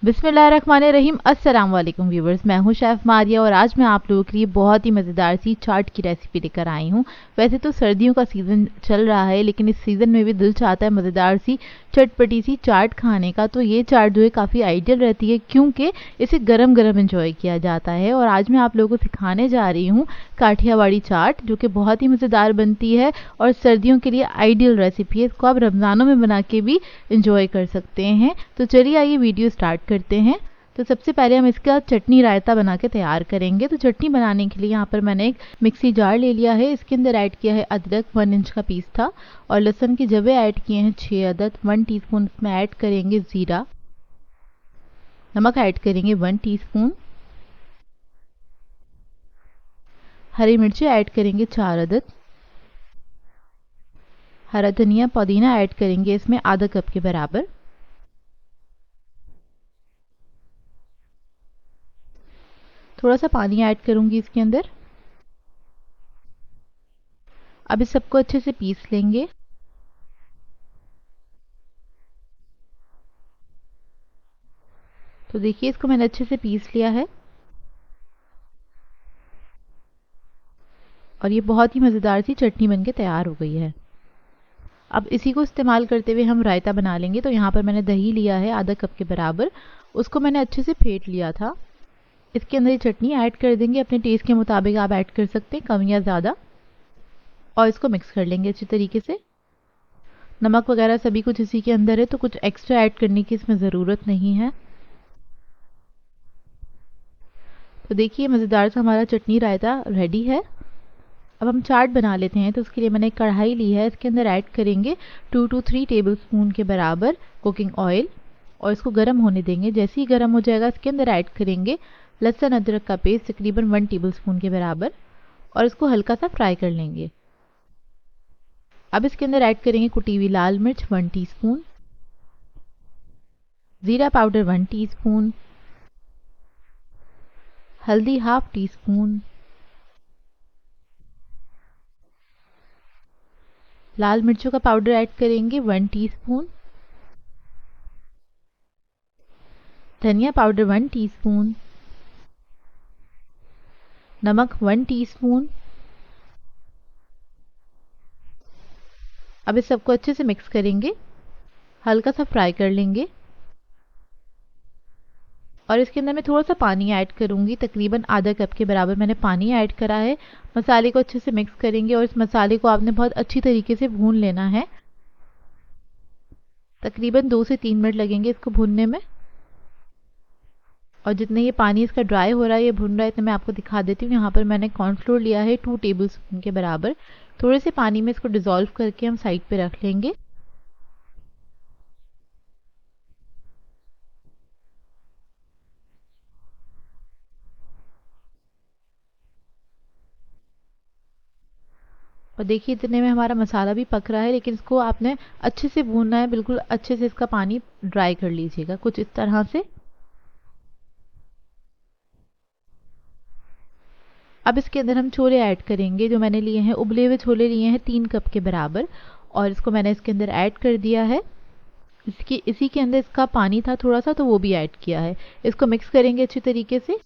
बिस्मिल्लाहिर्रहमानिर्रहीम। अस्सलाम वालेकुम व्यूवर्स, मैं हूं शेफ़ मारिया और आज मैं आप लोगों के लिए बहुत ही मज़ेदार सी चाट की रेसिपी लेकर आई हूं। वैसे तो सर्दियों का सीज़न चल रहा है, लेकिन इस सीज़न में भी दिल चाहता है मज़ेदार सी चटपटी सी चाट खाने का। तो ये चाट जो है काफ़ी आइडियल रहती है, क्योंकि इसे गरम गरम इंजॉय किया जाता है। और आज मैं आप लोगों को सिखाने जा रही हूँ काठियावाड़ी चाट, जो कि बहुत ही मज़ेदार बनती है और सर्दियों के लिए आइडियल रेसिपी है। इसको आप रमज़ानों में बना के भी इंजॉय कर सकते हैं। तो चलिए आइए वीडियो स्टार्ट करते हैं। तो सबसे पहले हम इसका चटनी रायता बना के तैयार करेंगे। तो चटनी बनाने के लिए यहाँ पर मैंने एक मिक्सी जार ले लिया है। इसके अंदर ऐड किया है अदरक, 1 इंच का पीस था, और लहसुन की जवे ऐड किए हैं 6 अदद। 1 टीस्पून इसमें ऐड करेंगे ज़ीरा। नमक ऐड करेंगे 1 टीस्पून। हरी मिर्ची ऐड करेंगे 4 अदद। हरा धनिया पुदीना ऐड करेंगे इसमें आधा कप के बराबर। थोड़ा सा पानी ऐड करूंगी इसके अंदर। अब इस सबको अच्छे से पीस लेंगे। तो देखिए इसको मैंने अच्छे से पीस लिया है और ये बहुत ही मज़ेदार सी चटनी बनके तैयार हो गई है। अब इसी को इस्तेमाल करते हुए हम रायता बना लेंगे। तो यहाँ पर मैंने दही लिया है आधा कप के बराबर, उसको मैंने अच्छे से फेंट लिया था। इसके अंदर ये चटनी ऐड कर देंगे, अपने टेस्ट के मुताबिक आप ऐड कर सकते हैं, कम या ज़्यादा। और इसको मिक्स कर लेंगे अच्छी तरीके से। नमक वगैरह सभी कुछ इसी के अंदर है, तो कुछ एक्स्ट्रा ऐड करने की इसमें ज़रूरत नहीं है। तो देखिए मज़ेदार सा हमारा चटनी रायता रेडी है। अब हम चाट बना लेते हैं। तो उसके लिए मैंने एक कढ़ाई ली है। इसके अंदर ऐड करेंगे 2 to 3 टेबलस्पून के बराबर कुकिंग ऑयल और इसको गर्म होने देंगे। जैसे ही गर्म हो जाएगा इसके अंदर ऐड करेंगे लहसुन अदरक का पेस्ट तकरीबन 1 टेबलस्पून के बराबर, और इसको हल्का सा फ्राई कर लेंगे। अब इसके अंदर ऐड करेंगे कुटी हुई लाल मिर्च 1 टीस्पून, ज़ीरा पाउडर 1 टीस्पून, हल्दी हाफ टी स्पून, लाल मिर्चों का पाउडर ऐड करेंगे 1 टीस्पून, धनिया पाउडर 1 टीस्पून, नमक 1 टीस्पून। अब इस सबको अच्छे से मिक्स करेंगे, हल्का सा फ्राई कर लेंगे। और इसके अंदर मैं थोड़ा सा पानी ऐड करूंगी, तकरीबन आधा कप के बराबर मैंने पानी ऐड करा है। मसाले को अच्छे से मिक्स करेंगे और इस मसाले को आपने बहुत अच्छी तरीके से भून लेना है। तकरीबन 2 से 3 मिनट लगेंगे इसको भूनने में। और जितने ये पानी इसका ड्राई हो रहा है, ये भुन रहा है, इतने मैं आपको दिखा देती हूँ। यहाँ पर मैंने कॉर्नफ्लोर लिया है 2 टेबलस्पून के बराबर। थोड़े से पानी में इसको डिज़ोल्व करके हम साइड पे रख लेंगे। और देखिए इतने में हमारा मसाला भी पक रहा है, लेकिन इसको आपने अच्छे से भूनना है, बिल्कुल अच्छे से इसका पानी ड्राई कर लीजिएगा कुछ इस तरह से। अब इसके अंदर हम छोले ऐड करेंगे। जो मैंने लिए हैं उबले हुए छोले लिए हैं 3 कप के बराबर, और इसको मैंने इसके अंदर ऐड कर दिया है। इसी के अंदर इसका पानी था थोड़ा सा, तो वो भी ऐड किया है। इसको मिक्स करेंगे अच्छी तरीके से।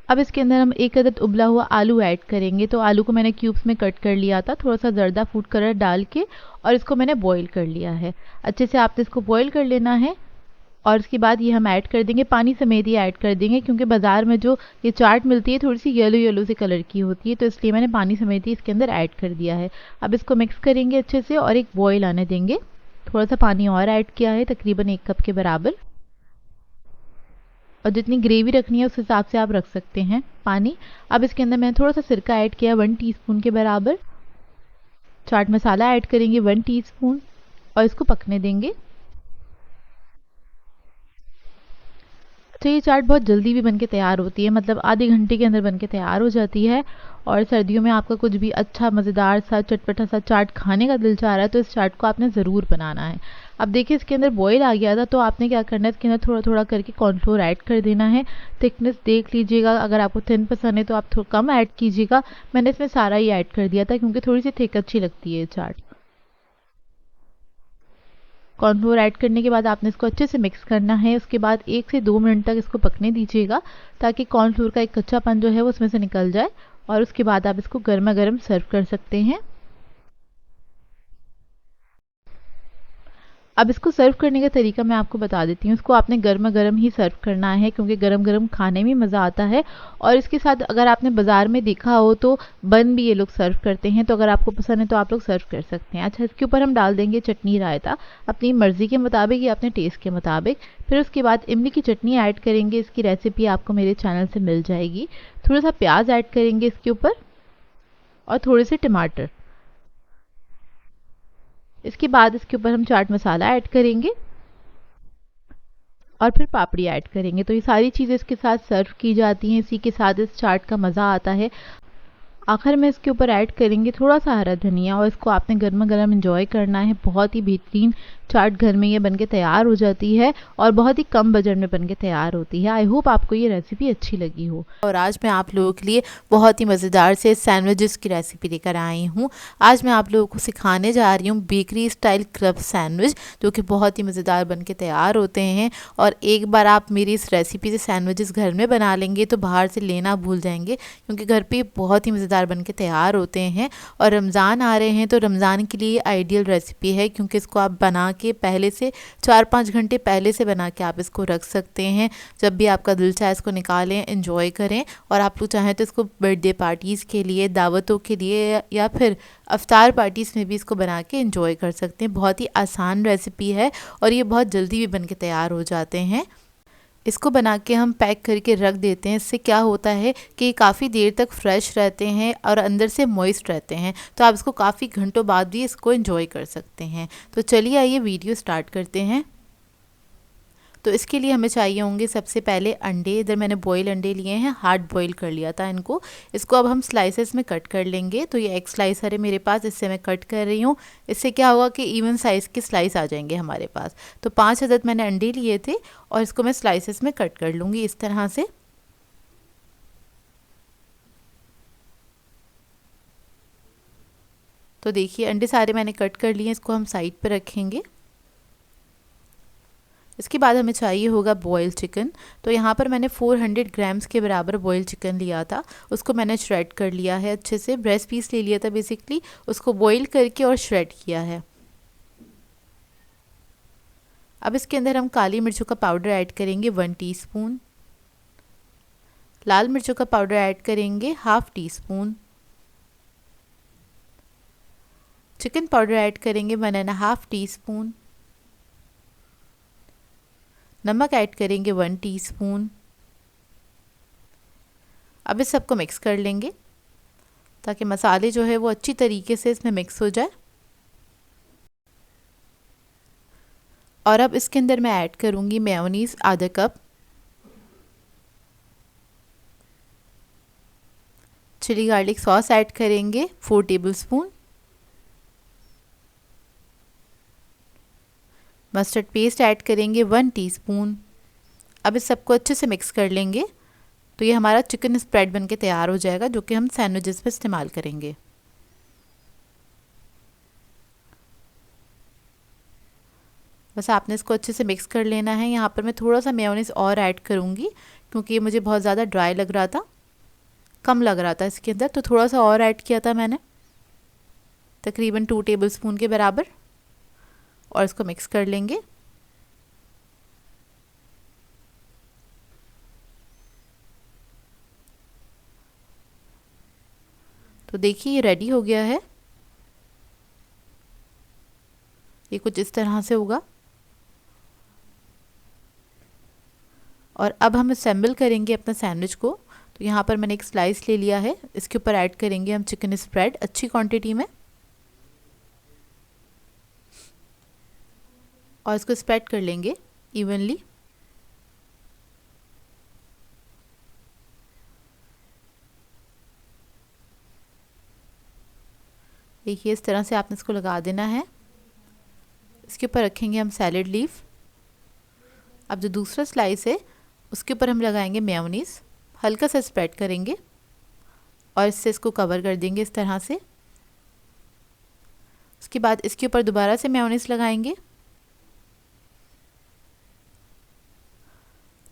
अब इसके अंदर हम 1 अदद उबला हुआ आलू ऐड करेंगे। तो आलू को मैंने क्यूब्स में कट कर लिया था, थोड़ा सा जर्दा फूड कलर डाल के, और इसको मैंने बॉईल कर लिया है। अच्छे से आपने इसको बॉईल कर लेना है। और इसके बाद ये हम ऐड कर देंगे, पानी समेत ही ऐड कर देंगे, क्योंकि बाज़ार में जो ये चाट मिलती है थोड़ी सी येलो येलो से कलर की होती है, तो इसलिए मैंने पानी समेत ही इसके अंदर ऐड कर दिया है। अब इसको मिक्स करेंगे अच्छे से और एक बॉईल आने देंगे। थोड़ा सा पानी और ऐड किया है, तकरीबन 1 कप के बराबर। और जितनी ग्रेवी रखनी है उस हिसाब से आप रख सकते हैं पानी। अब इसके अंदर मैंने थोड़ा सा सिरका ऐड किया 1 टीस्पून के बराबर। चाट मसाला ऐड करेंगे 1 टीस्पून और इसको पकने देंगे। तो ये चाट बहुत जल्दी भी बनके तैयार होती है, मतलब आधे घंटे के अंदर बनके तैयार हो जाती है। और सर्दियों में आपका कुछ भी अच्छा मज़ेदार सा चटपटा सा चाट खाने का दिल चाह रहा है, तो इस चाट को आपने ज़रूर बनाना है। अब देखिए इसके अंदर बॉईल आ गया था, तो आपने क्या करना है, इसके अंदर थोड़ा थोड़ा करके कॉर्नफ्लोर ऐड कर देना है। थिकनेस देख लीजिएगा, अगर आपको थिन पसंद है तो आप थोड़ा कम ऐड कीजिएगा। मैंने इसमें सारा ही ऐड कर दिया था, क्योंकि थोड़ी सी थिक अच्छी लगती है चाट। कॉर्नफ्लोर ऐड करने के बाद आपने इसको अच्छे से मिक्स करना है। उसके बाद 1 से 2 मिनट तक इसको पकने दीजिएगा ताकि कॉर्नफ्लोर का एक कच्चापन जो है वो उसमें से निकल जाए, और उसके बाद आप इसको गर्मा गर्म सर्व कर सकते हैं। अब इसको सर्व करने का तरीका मैं आपको बता देती हूँ। इसको आपने गर्मा गर्म ही सर्व करना है क्योंकि गरम गरम खाने में मज़ा आता है। और इसके साथ अगर आपने बाज़ार में देखा हो तो बन भी ये लोग सर्व करते हैं, तो अगर आपको पसंद है तो आप लोग सर्व कर सकते हैं। अच्छा, इसके ऊपर हम डाल देंगे चटनी रायता अपनी मर्ज़ी के मुताबिक या अपने टेस्ट के मुताबिक। फिर उसके बाद इमली की चटनी ऐड करेंगे। इसकी रेसिपी आपको मेरे चैनल से मिल जाएगी। थोड़ा सा प्याज ऐड करेंगे इसके ऊपर और थोड़े से टमाटर। इसके बाद इसके ऊपर हम चाट मसाला ऐड करेंगे और फिर पापड़ी ऐड करेंगे। तो ये सारी चीज़ें इसके साथ सर्व की जाती हैं। इसी के साथ इस चाट का मज़ा आता है। आखिर में इसके ऊपर ऐड करेंगे थोड़ा सा हरा धनिया और इसको आपने गर्मा गर्म एंजॉय करना है। बहुत ही बेहतरीन चाट घर में ये बनके तैयार हो जाती है और बहुत ही कम बजट में बनके तैयार होती है। आई होप आपको ये रेसिपी अच्छी लगी हो। और आज मैं आप लोगों के लिए बहुत ही मज़ेदार से सैंडविचेस की रेसिपी लेकर आई हूँ। आज मैं आप लोगों को सिखाने जा रही हूँ बेकरी स्टाइल क्रब सैंडविच, जो कि बहुत ही मज़ेदार बनके तैयार होते हैं। और एक बार आप मेरी इस रेसिपी से सैंडविचेस घर में बना लेंगे तो बाहर से लेना भूल जाएंगे, क्योंकि घर पे बहुत ही मज़ेदार बन के तैयार होते हैं। और रमज़ान आ रहे हैं तो रमज़ान के लिए आइडियल रेसिपी है, क्योंकि इसको आप बना के पहले से 4-5 घंटे पहले से बना के आप इसको रख सकते हैं। जब भी आपका दिल चाहे इसको निकालें, एंजॉय करें। और आप लोग चाहें तो इसको बर्थडे पार्टीज़ के लिए, दावतों के लिए या फिर अफ्तार पार्टीज़ में भी इसको बना के एंजॉय कर सकते हैं। बहुत ही आसान रेसिपी है और ये बहुत जल्दी भी बन के तैयार हो जाते हैं। इसको बना के हम पैक करके रख देते हैं। इससे क्या होता है कि काफ़ी देर तक फ्रेश रहते हैं और अंदर से मॉइस्ट रहते हैं, तो आप इसको काफ़ी घंटों बाद भी इसको एंजॉय कर सकते हैं। तो चलिए आइए वीडियो स्टार्ट करते हैं। तो इसके लिए हमें चाहिए होंगे सबसे पहले अंडे। इधर मैंने बॉयल अंडे लिए हैं, हार्ड बॉयल कर लिया था इनको। इसको अब हम स्लाइसेस में कट कर लेंगे। तो ये एक स्लाइसर है मेरे पास, इससे मैं कट कर रही हूँ। इससे क्या होगा कि इवन साइज़ के स्लाइस आ जाएंगे हमारे पास। तो 5 अदद मैंने अंडे लिए थे और इसको मैं स्लाइसेस में कट कर लूँगी इस तरह से। तो देखिए अंडे सारे मैंने कट कर लिए, इसको हम साइड पर रखेंगे। इसके बाद हमें चाहिए होगा बॉयल चिकन। तो यहाँ पर मैंने 400 ग्राम्स के बराबर बॉयल चिकन लिया था। उसको मैंने श्रेड कर लिया है अच्छे से। ब्रेस्ट पीस ले लिया था बेसिकली, उसको बॉयल करके और श्रेड किया है। अब इसके अंदर हम काली मिर्चों का पाउडर ऐड करेंगे 1 टीस्पून। लाल मिर्चों का पाउडर ऐड करेंगे 1/2 टीस्पून। चिकन पाउडर ऐड करेंगे 1.5 टीस्पून। नमक ऐड करेंगे 1 टीस्पून। अब इस सबको मिक्स कर लेंगे ताकि मसाले जो है वो अच्छी तरीके से इसमें मिक्स हो जाए। और अब इसके अंदर मैं ऐड करूँगी मेयोनीज़ आधा कप, चिली गार्लिक सॉस ऐड करेंगे 4 टेबलस्पून, मस्टर्ड पेस्ट ऐड करेंगे 1 टीस्पून। अब इस सबको अच्छे से मिक्स कर लेंगे। तो ये हमारा चिकन स्प्रेड बनके तैयार हो जाएगा, जो कि हम सैंडविचेस पे इस्तेमाल करेंगे। बस आपने इसको अच्छे से मिक्स कर लेना है। यहाँ पर मैं थोड़ा सा मेयोनीज़ और ऐड करूँगी, क्योंकि ये मुझे बहुत ज़्यादा ड्राई लग रहा था, कम लग रहा था इसके अंदर, तो थोड़ा सा और ऐड किया था मैंने, तकरीबन 2 टेबलस्पून के बराबर। और इसको मिक्स कर लेंगे। तो देखिए ये रेडी हो गया है। ये कुछ इस तरह से होगा। और अब हम असेंबल करेंगे अपना सैंडविच को। तो यहाँ पर मैंने एक स्लाइस ले लिया है, इसके ऊपर ऐड करेंगे हम चिकन स्प्रेड अच्छी क्वांटिटी में और इसको स्प्रेड कर लेंगे इवनली। देखिए इस तरह से आपने इसको लगा देना है। इसके ऊपर रखेंगे हम सैलेड लीफ। अब जो दूसरा स्लाइस है उसके ऊपर हम लगाएंगे मेयोनीज़, हल्का सा स्प्रेड करेंगे और इससे इसको कवर कर देंगे इस तरह से। उसके बाद इसके ऊपर दोबारा से मेयोनीज़ लगाएंगे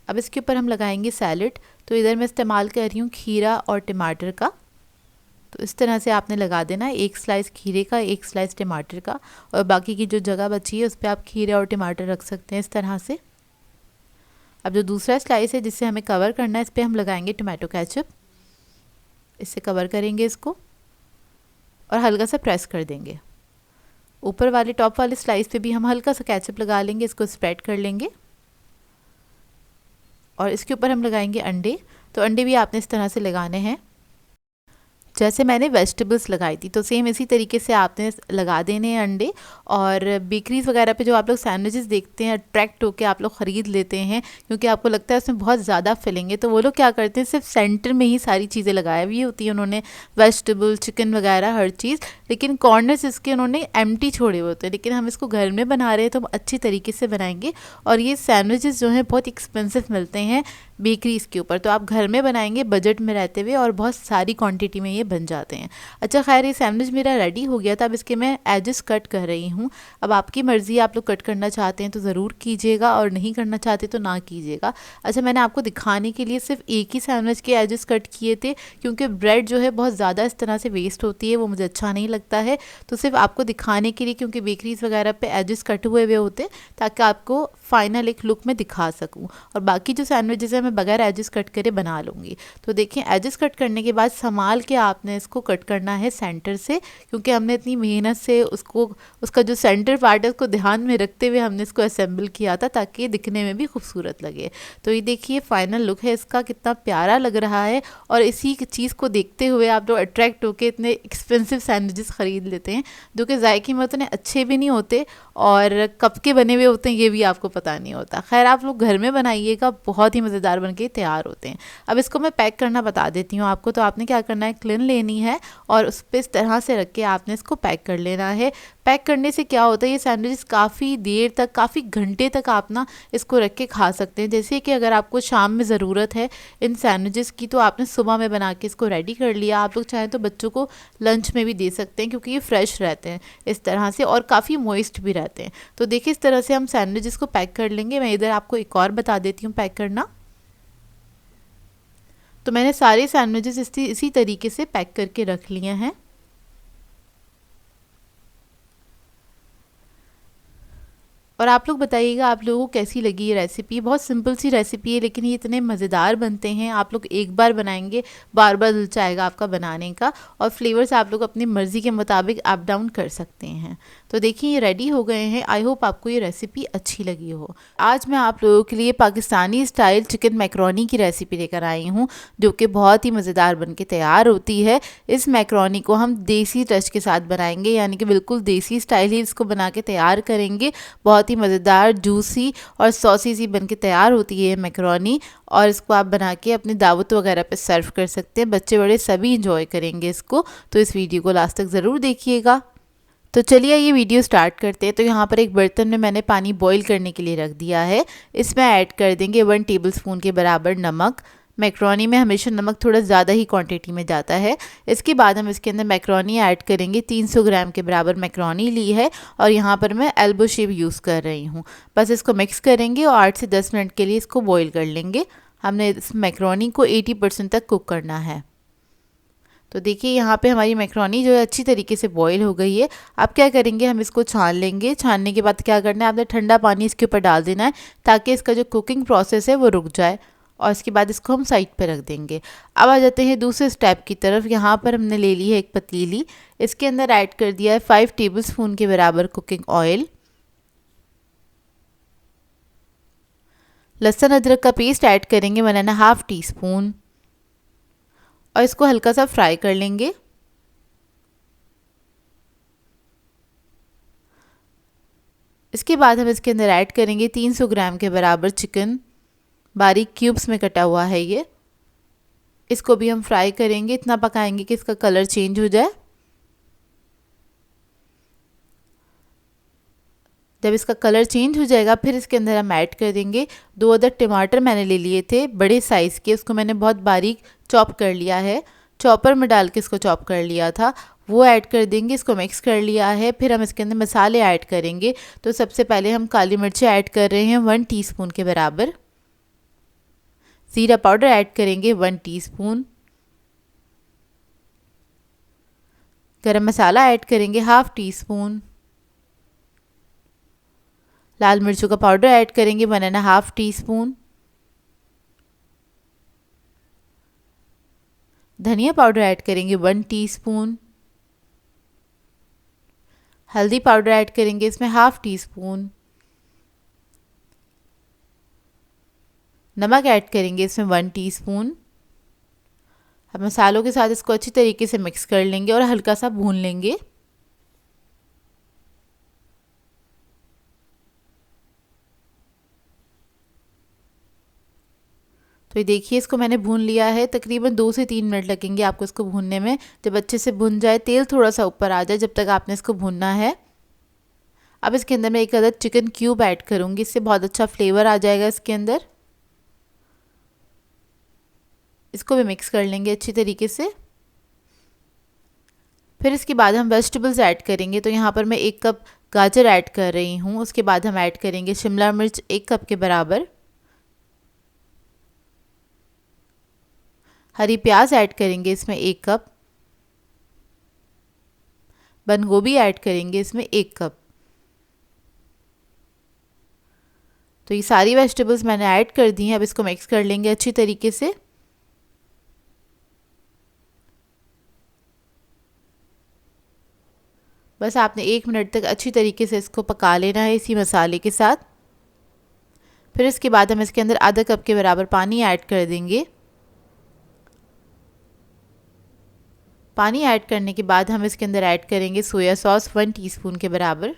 अब इसके ऊपर हम लगाएंगे सैलेड। तो इधर मैं इस्तेमाल कर रही हूँ खीरा और टमाटर का। तो इस तरह से आपने लगा देना है, एक स्लाइस खीरे का, एक स्लाइस टमाटर का, और बाकी की जो जगह बची है उस पर आप खीरे और टमाटर रख सकते हैं इस तरह से। अब जो दूसरा स्लाइस है जिससे हमें कवर करना है, इस पर हम लगाएंगे टमाटो केचप। इससे कवर करेंगे इसको और हल्का सा प्रेस कर देंगे। ऊपर वाले टॉप वाले स्लाइस पे भी हम हल्का सा केचप लगा लेंगे, इसको स्प्रेड कर लेंगे और इसके ऊपर हम लगाएंगे अंडे। तो अंडे भी आपने इस तरह से लगाने हैं जैसे मैंने वेजिटेबल्स लगाई थी। तो सेम इसी तरीके से आपने लगा देने हैं अंडे। और बेकरीज़ वगैरह पे जो आप लोग सैंडविचेस देखते हैं, अट्रैक्ट होकर आप लोग ख़रीद लेते हैं क्योंकि आपको लगता है उसमें बहुत ज़्यादा फिलिंग है। तो वो लोग क्या करते हैं, सिर्फ सेंटर में ही सारी चीज़ें लगाई हुई होती हैं उन्होंने, वेजिटेबल, चिकन वगैरह हर चीज़, लेकिन कॉर्नर्स इसके उन्होंने एम्प्टी छोड़े हुए होते हैं। लेकिन हम इसको घर में बना रहे हैं तो हम अच्छी तरीके से बनाएंगे। और ये सैंडविचेस जो हैं बहुत एक्सपेंसिव मिलते हैं बेकरीज़ के ऊपर, तो आप घर में बनाएंगे बजट में रहते हुए और बहुत सारी क्वांटिटी में ये बन जाते हैं। अच्छा खैर, ये सैंडविच मेरा रेडी हो गया था। अब इसके मैं एजेस कट कर रही हूँ। अब आपकी मर्ज़ी, आप लोग कट करना चाहते हैं तो ज़रूर कीजिएगा और नहीं करना चाहते तो ना कीजिएगा। अच्छा, मैंने आपको दिखाने के लिए सिर्फ एक ही सैंडविच के एजेस कट किए थे क्योंकि ब्रेड जो है बहुत ज़्यादा इस तरह से वेस्ट होती है, वो मुझे अच्छा नहीं लगता है। तो सिर्फ आपको दिखाने के लिए, क्योंकि बेकरीज़ वगैरह पे एजेस कट हुए हुए होते ताकि आपको फाइनल एक लुक में दिखा सकूँ। और बाकी जो सैंडविचेस है मैं बगैर एजेस कट करे बना लूँगी। तो देखिए, एजेस कट करने के बाद संभाल के आपने इसको कट करना है सेंटर से, क्योंकि हमने इतनी मेहनत से उसका जो सेंटर पार्ट है उसको ध्यान में रखते हुए हमने इसको असेंबल किया था ताकि ये दिखने में भी खूबसूरत लगे। तो ये देखिए फाइनल लुक है इसका, कितना प्यारा लग रहा है। और इसी चीज़ को देखते हुए आप लोग अट्रैक्ट होकर इतने एक्सपेंसिव सैंडविचेस ख़रीद लेते हैं जो कि जायके में उतने अच्छे भी नहीं होते और कब के बने हुए होते हैं ये भी आपको पता नहीं होता। खैर, आप लोग घर में बनाइएगा, बहुत ही मज़ेदार बन के तैयार होते हैं। अब इसको मैं पैक करना बता देती हूँ आपको। तो आपने क्या करना है, क्लिन लेनी है और उस पर इस तरह से रख के आपने इसको पैक कर लेना है। पैक करने से क्या होता है, ये सैंडविच काफ़ी देर तक, काफ़ी घंटे तक आप ना इसको रख के खा सकते हैं। जैसे कि अगर आपको शाम में ज़रूरत है इन सैंडविचेस की तो आपने सुबह में बना के इसको रेडी कर लिया। आप लोग चाहें तो बच्चों को लंच में भी दे सकते हैं क्योंकि ये फ्रेश रहते हैं इस तरह से और काफ़ी मॉइस्ट भी रहते हैं। तो देखिए, इस तरह से हम सैंडविचेस को पैक कर लेंगे। मैं इधर आपको एक और बता देती हूँ पैक करना। तो मैंने सारे सैंडविचेस इसी तरीके से पैक करके रख लिए हैं। और आप लोग बताइएगा आप लोगों को कैसी लगी ये रेसिपी। बहुत सिंपल सी रेसिपी है लेकिन ये इतने मज़ेदार बनते हैं। आप लोग एक बार बनाएंगे, बार बार दिल चाहेगा आपका बनाने का। और फ्लेवर्स आप लोग अपनी मर्ज़ी के मुताबिक अप डाउन कर सकते हैं। तो देखिए, ये रेडी हो गए हैं। आई होप आपको ये रेसिपी अच्छी लगी हो। आज मैं आप लोगों के लिए पाकिस्तानी स्टाइल चिकन मैकरोनी की रेसिपी लेकर आई हूँ जो कि बहुत ही मज़ेदार बन के तैयार होती है। इस मैकरोनी को हम देसी टच के साथ बनाएंगे, यानी कि बिल्कुल देसी स्टाइल ही इसको बना के तैयार करेंगे। बहुत ही मज़ेदार, जूसी और सॉसी सी बन के तैयार होती है ये मैकरोनी। और इसको आप बना के अपनी दावत वगैरह पे सर्व कर सकते हैं। बच्चे बड़े सभी इंजॉय करेंगे इसको। तो इस वीडियो को लास्ट तक ज़रूर देखिएगा। तो चलिए ये वीडियो स्टार्ट करते हैं। तो यहाँ पर एक बर्तन में मैंने पानी बॉईल करने के लिए रख दिया है। इसमें ऐड कर देंगे 1 टेबलस्पून के बराबर नमक। मैकरोनी में हमेशा नमक थोड़ा ज़्यादा ही क्वांटिटी में जाता है। इसके बाद हम इसके अंदर मैकरोनी ऐड करेंगे। 300 ग्राम के बराबर मैकरोनी ली है और यहाँ पर मैं एल्बो शेप यूज़ कर रही हूँ। बस इसको मिक्स करेंगे और 8 से 10 मिनट के लिए इसको बॉईल कर लेंगे। हमने इस मैकरोनी को 80% तक कुक करना है। तो देखिए, यहाँ पे हमारी मैकरोनी जो है अच्छी तरीके से बॉईल हो गई है। अब क्या करेंगे, हम इसको छान लेंगे। छानने के बाद क्या करना है, आपने ठंडा पानी इसके ऊपर डाल देना है ताकि इसका जो कुकिंग प्रोसेस है वो रुक जाए। और इसके बाद इसको हम साइड पे रख देंगे। अब आ जाते हैं दूसरे स्टेप की तरफ। यहाँ पर हमने ले ली है एक पतीली। इसके अंदर ऐड कर दिया है 5 टेबलस्पून के बराबर कुकिंग ऑयल। लहसुन अदरक का पेस्ट ऐड करेंगे 1.5 टीस्पून और इसको हल्का सा फ्राई कर लेंगे। इसके बाद हम इसके अंदर ऐड करेंगे 300 ग्राम के बराबर चिकन, बारीक क्यूब्स में कटा हुआ है ये। इसको भी हम फ्राई करेंगे, इतना पकाएंगे कि इसका कलर चेंज हो जाए। जब इसका कलर चेंज हो जाएगा फिर इसके अंदर हम ऐड कर देंगे 2 अदर टमाटर मैंने ले लिए थे बड़े साइज़ के। उसको मैंने बहुत बारीक चॉप कर लिया है, चॉपर में डाल के इसको चॉप कर लिया था, वो ऐड कर देंगे। इसको मिक्स कर लिया है। फिर हम इसके अंदर मसाले ऐड करेंगे। तो सबसे पहले हम काली मिर्चें ऐड कर रहे हैं 1 टीस्पून के बराबर। ज़ीरा पाउडर ऐड करेंगे 1 टीस्पून। गरम मसाला ऐड करेंगे 1/2 टीस्पून। लाल मिर्चों का पाउडर ऐड करेंगे 1.5 टीस्पून। धनिया पाउडर ऐड करेंगे 1 टीस्पून। हल्दी पाउडर ऐड करेंगे इसमें 1/2 टीस्पून। नमक ऐड करेंगे इसमें 1 टीस्पून। अब मसालों के साथ इसको अच्छी तरीके से मिक्स कर लेंगे और हल्का सा भून लेंगे। तो ये देखिए इसको मैंने भून लिया है। तकरीबन 2 से 3 मिनट लगेंगे आपको इसको भूनने में। जब अच्छे से भुन जाए, तेल थोड़ा सा ऊपर आ जाए, जब तक आपने इसको भूनना है। अब इसके अंदर मैं 1 अदद चिकन क्यूब ऐड करूँगी, इससे बहुत अच्छा फ्लेवर आ जाएगा इसके अंदर। इसको भी मिक्स कर लेंगे अच्छी तरीके से। फिर इसके बाद हम वेजिटेबल्स ऐड करेंगे। तो यहाँ पर मैं 1 कप गाजर ऐड कर रही हूँ। उसके बाद हम ऐड करेंगे शिमला मिर्च 1 कप के बराबर। हरी प्याज ऐड करेंगे इसमें 1 कप। बंद गोभी ऐड करेंगे इसमें 1 कप। तो ये सारी वेजिटेबल्स मैंने ऐड कर दी हैं। अब इसको मिक्स कर लेंगे अच्छी तरीके से। बस आपने 1 मिनट तक अच्छी तरीके से इसको पका लेना है इसी मसाले के साथ। फिर इसके बाद हम इसके अंदर आधा कप के बराबर पानी ऐड कर देंगे। पानी ऐड करने के बाद हम इसके अंदर ऐड करेंगे सोया सॉस 1 टीस्पून के बराबर।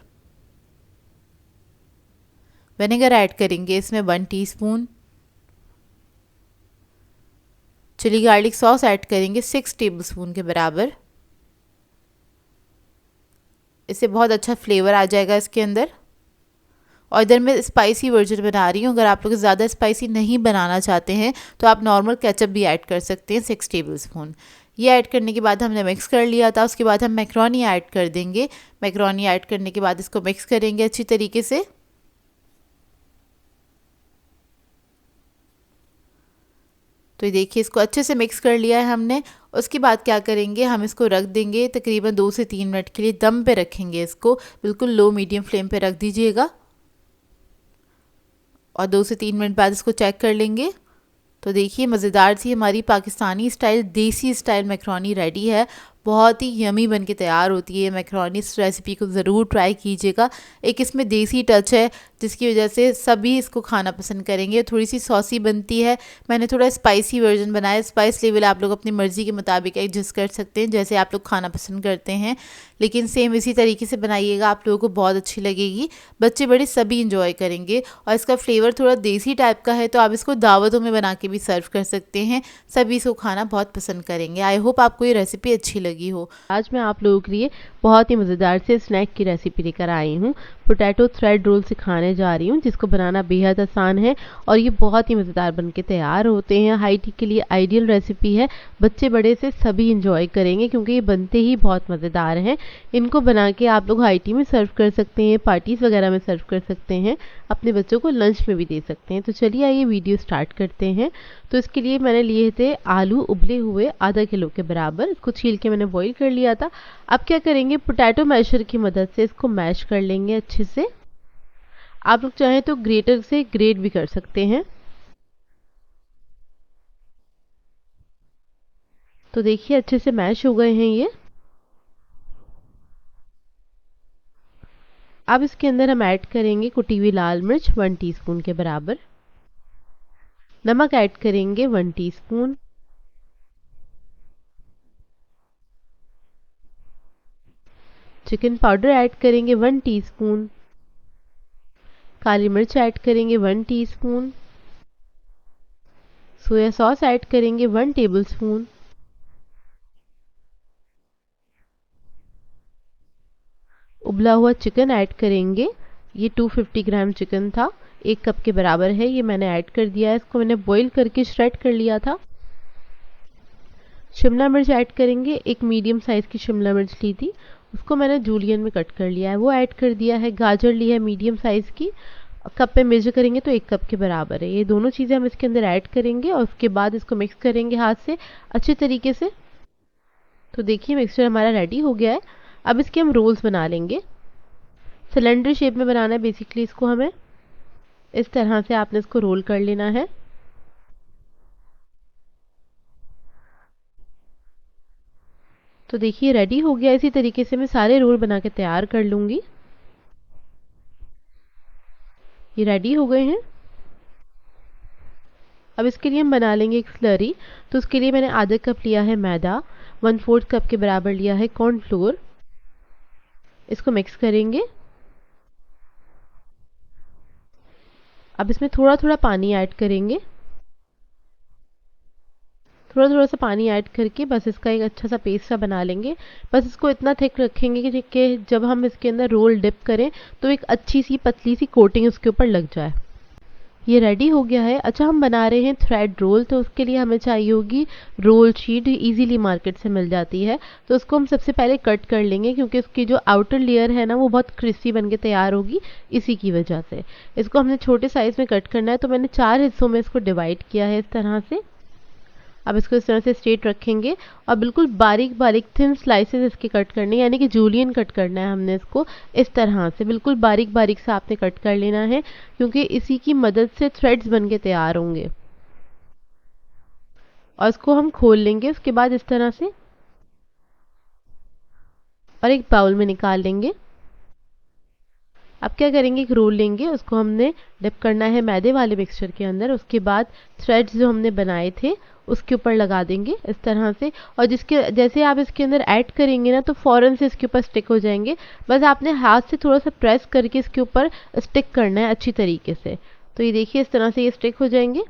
विनेगर ऐड करेंगे इसमें 1 teaspoon. Chilli garlic sauce add करेंगे 6 टेबलस्पून के बराबर। इससे बहुत अच्छा फ्लेवर आ जाएगा इसके अंदर। और इधर मैं स्पाइसी वर्जन बना रही हूँ। अगर आप लोग ज़्यादा स्पाइसी नहीं बनाना चाहते हैं तो आप नॉर्मल केचप भी ऐड कर सकते हैं 6 टेबलस्पून। ये ऐड करने के बाद हमने मिक्स कर लिया था। उसके बाद हम मैक्रोनी ऐड कर देंगे। मैक्रोनी ऐड करने के बाद इसको मिक्स करेंगे अच्छी तरीके से। तो ये देखिए इसको अच्छे से मिक्स कर लिया है हमने। उसके बाद क्या करेंगे, हम इसको रख देंगे तकरीबन 2 से 3 मिनट के लिए दम पे रखेंगे। इसको बिल्कुल लो मीडियम फ्लेम पे रख दीजिएगा और 2 से 3 मिनट बाद इसको चेक कर लेंगे। तो देखिए मज़ेदार सी हमारी पाकिस्तानी स्टाइल देसी स्टाइल मैक्रोनी रेडी है। बहुत ही यमी बन के तैयार होती है मैक्रोनी। इस रेसिपी को ज़रूर ट्राई कीजिएगा। एक इसमें देसी टच है जिसकी वजह से सभी इसको खाना पसंद करेंगे। थोड़ी सी सॉसी बनती है। मैंने थोड़ा स्पाइसी वर्जन बनाया। स्पाइस लेवल आप लोग अपनी मर्ज़ी के मुताबिक एडजस्ट कर सकते हैं, जैसे आप लोग खाना पसंद करते हैं। लेकिन सेम इसी तरीके से बनाइएगा, आप लोगों को बहुत अच्छी लगेगी। बच्चे बड़े सभी इंजॉय करेंगे। और इसका फ्लेवर थोड़ा देसी टाइप का है, तो आप इसको दावतों में बना के भी सर्व कर सकते हैं। सभी इसको खाना बहुत पसंद करेंगे। आई होप आपको ये रेसिपी अच्छी लगी हो। आज मैं आप लोगों के लिए बहुत ही मज़ेदार से स्नैक की रेसिपी लेकर आई हूँ। पोटैटो थ्रेड रोल सिखाने जा रही हूँ, जिसको बनाना बेहद आसान है और ये बहुत ही मज़ेदार बनके तैयार होते हैं। हाई टी के लिए आइडियल रेसिपी है। बच्चे बड़े से सभी इंजॉय करेंगे क्योंकि ये बनते ही बहुत मज़ेदार हैं। इनको बना के आप लोग हाई टी में सर्व कर सकते हैं, पार्टीज़ वगैरह में सर्व कर सकते हैं, अपने बच्चों को लंच में भी दे सकते हैं। तो चलिए आइए वीडियो स्टार्ट करते हैं। तो इसके लिए मैंने लिए थे आलू उबले हुए आधा किलो के बराबर। इसको छील के मैंने बॉईल कर लिया था। अब क्या करेंगे, पोटैटो मैशर की मदद से इसको मैश कर लेंगे अच्छे से। आप लोग चाहें तो ग्रेटर से ग्रेट भी कर सकते हैं। तो देखिए अच्छे से मैश हो गए हैं ये। अब इसके अंदर हम ऐड करेंगे कुटी हुई लाल मिर्च 1 टीस्पून के बराबर। नमक ऐड करेंगे 1 टीस्पून। चिकन पाउडर ऐड करेंगे 1 टीस्पून। काली मिर्च ऐड करेंगे 1 टीस्पून। सोया सॉस ऐड करेंगे 1 टेबलस्पून। उबला हुआ चिकन ऐड करेंगे। ये 250 ग्राम चिकन था, 1 कप के बराबर है। ये मैंने ऐड कर दिया है। इसको मैंने बॉईल करके श्रेड कर लिया था। शिमला मिर्च ऐड करेंगे। एक मीडियम साइज़ की शिमला मिर्च ली थी, उसको मैंने जूलियन में कट कर लिया है, वो ऐड कर दिया है। गाजर ली है मीडियम साइज़ की, कप में मेजर करेंगे तो 1 कप के बराबर है। ये दोनों चीज़ें हम इसके अंदर ऐड करेंगे और उसके बाद इसको मिक्स करेंगे हाथ से अच्छे तरीके से। तो देखिए मिक्सचर हमारा रेडी हो गया है। अब इसके हम रोल्स बना लेंगे। सिलेंडर शेप में बनाना है बेसिकली इसको हमें। इस तरह से आपने इसको रोल कर लेना है। तो देखिए रेडी हो गया। इसी तरीके से मैं सारे रोल बना के तैयार कर लूँगी। ये रेडी हो गए हैं। अब इसके लिए हम बना लेंगे एक स्लरी। तो उसके लिए मैंने आधा कप लिया है मैदा, 1/4 कप के बराबर लिया है कॉर्नफ्लोर। इसको मिक्स करेंगे। अब इसमें थोड़ा थोड़ा पानी ऐड करेंगे। थोड़ा थोड़ा सा पानी ऐड करके बस इसका एक अच्छा सा पेस्ट सा बना लेंगे। बस इसको इतना थिक रखेंगे कि जब हम इसके अंदर रोल डिप करें तो एक अच्छी सी पतली सी कोटिंग उसके ऊपर लग जाए। ये रेडी हो गया है। अच्छा, हम बना रहे हैं थ्रेड रोल। तो उसके लिए हमें चाहिए होगी रोल शीट, इजीली मार्केट से मिल जाती है। तो उसको हम सबसे पहले कट कर लेंगे क्योंकि उसकी जो आउटर लेयर है ना वो बहुत क्रिस्पी बन के तैयार होगी, इसी की वजह से। इसको हमने छोटे साइज में कट करना है। तो मैंने 4 हिस्सों में इसको डिवाइड किया है इस तरह से। अब इसको इस तरह से स्ट्रेट रखेंगे और बिल्कुल बारीक बारीक थिन स्लाइसेस इसके कट करने, यानी कि जूलियन कट करना है हमने इसको। इस तरह से बिल्कुल बारीक बारीक से आपने कट कर लेना है क्योंकि इसी की मदद से थ्रेड्स बन के तैयार होंगे। और इसको हम खोल लेंगे उसके बाद इस तरह से और एक बाउल में निकाल लेंगे। अब क्या करेंगे, एक रोल लेंगे, उसको हमने डिप करना है मैदे वाले मिक्सचर के अंदर। उसके बाद थ्रेड्स जो हमने बनाए थे उसके ऊपर लगा देंगे इस तरह से। और जिसके जैसे आप इसके अंदर ऐड करेंगे ना तो फ़ौरन से इसके ऊपर स्टिक हो जाएंगे। बस आपने हाथ से थोड़ा सा प्रेस करके इसके ऊपर स्टिक करना है अच्छी तरीके से। तो ये देखिए इस तरह से ये स्टिक हो जाएंगे।